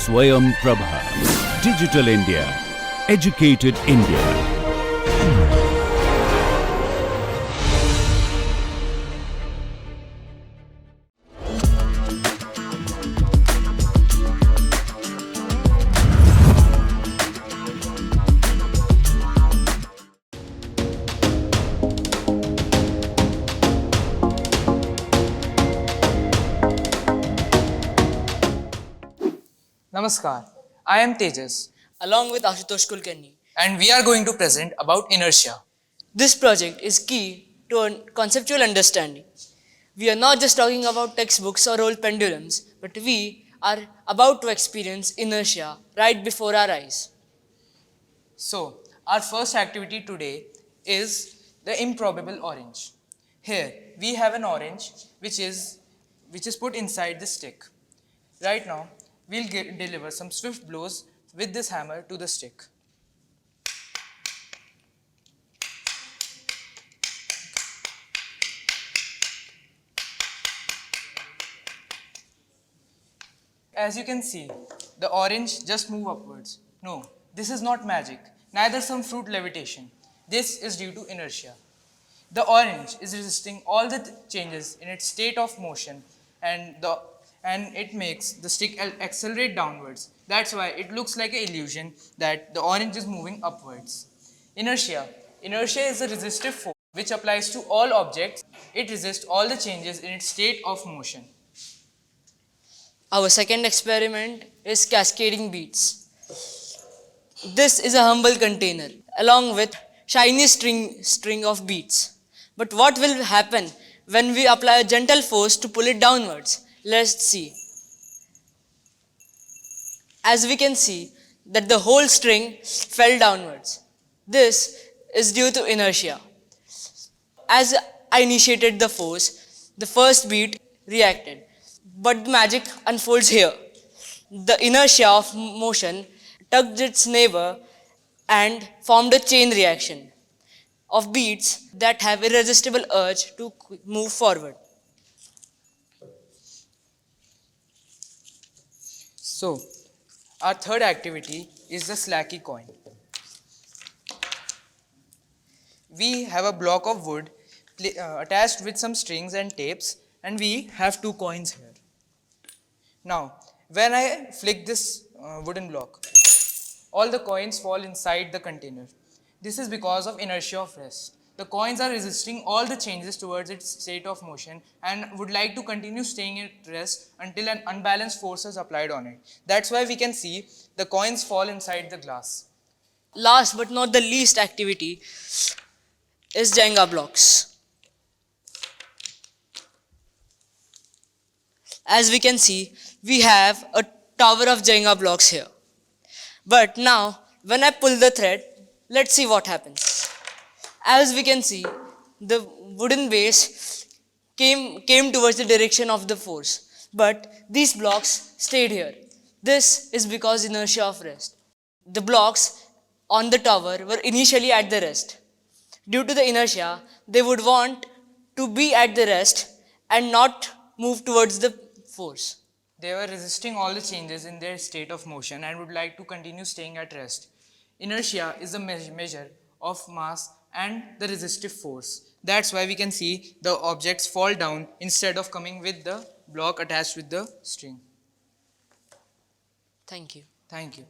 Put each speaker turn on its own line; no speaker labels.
Swayam Prabha. Digital India. Educated India.
Namaskar, I am Tejas
along with Ashutosh Kulkarni.
and we are going to present about inertia.
This project is key to a conceptual understanding. We are not just talking about textbooks or old pendulums, but we are about to experience inertia right before our eyes.
So, our first activity today is the improbable orange. Here, we have an orange which is put inside the stick. Right now, we'll deliver some swift blows with this hammer to the stick. As you can see, the orange just move upwards. No, this is not magic, neither some fruit levitation. This is due to inertia. The orange is resisting all the changes in its state of motion and it makes the stick accelerate downwards. That's why it looks like an illusion that the orange is moving upwards. Inertia. Inertia is a resistive force which applies to all objects. It resists all the changes in its state of motion.
Our second experiment is cascading beads. This is a humble container along with shiny string of beads. But what will happen when we apply a gentle force to pull it downwards? Let's see. As we can see that the whole string fell downwards. This is due to inertia. As I initiated the force, the first bead reacted. But the magic unfolds here. The inertia of motion tugged its neighbor and formed a chain reaction of beads that have irresistible urge to move forward.
So, our third activity is the slacky coin. We have a block of wood attached with some strings and tapes, and we have two coins here. Now, when I flick this wooden block, all the coins fall inside the container. This is because of inertia of rest. The coins are resisting all the changes towards its state of motion and would like to continue staying at rest until an unbalanced force is applied on it. That's why we can see the coins fall inside the glass.
Last but not the least activity is Jenga blocks. As we can see, we have a tower of Jenga blocks here. But now, when I pull the thread, let's see what happens. As we can see, the wooden base came towards the direction of the force. But these blocks stayed here. This is because inertia of rest. The blocks on the tower were initially at the rest. Due to the inertia, they would want to be at the rest and not move towards the force.
They were resisting all the changes in their state of motion and would like to continue staying at rest. Inertia is a measure of mass and the resistive force. That's why we can see the objects fall down instead of coming with the block attached with the string.
Thank you.
Thank you.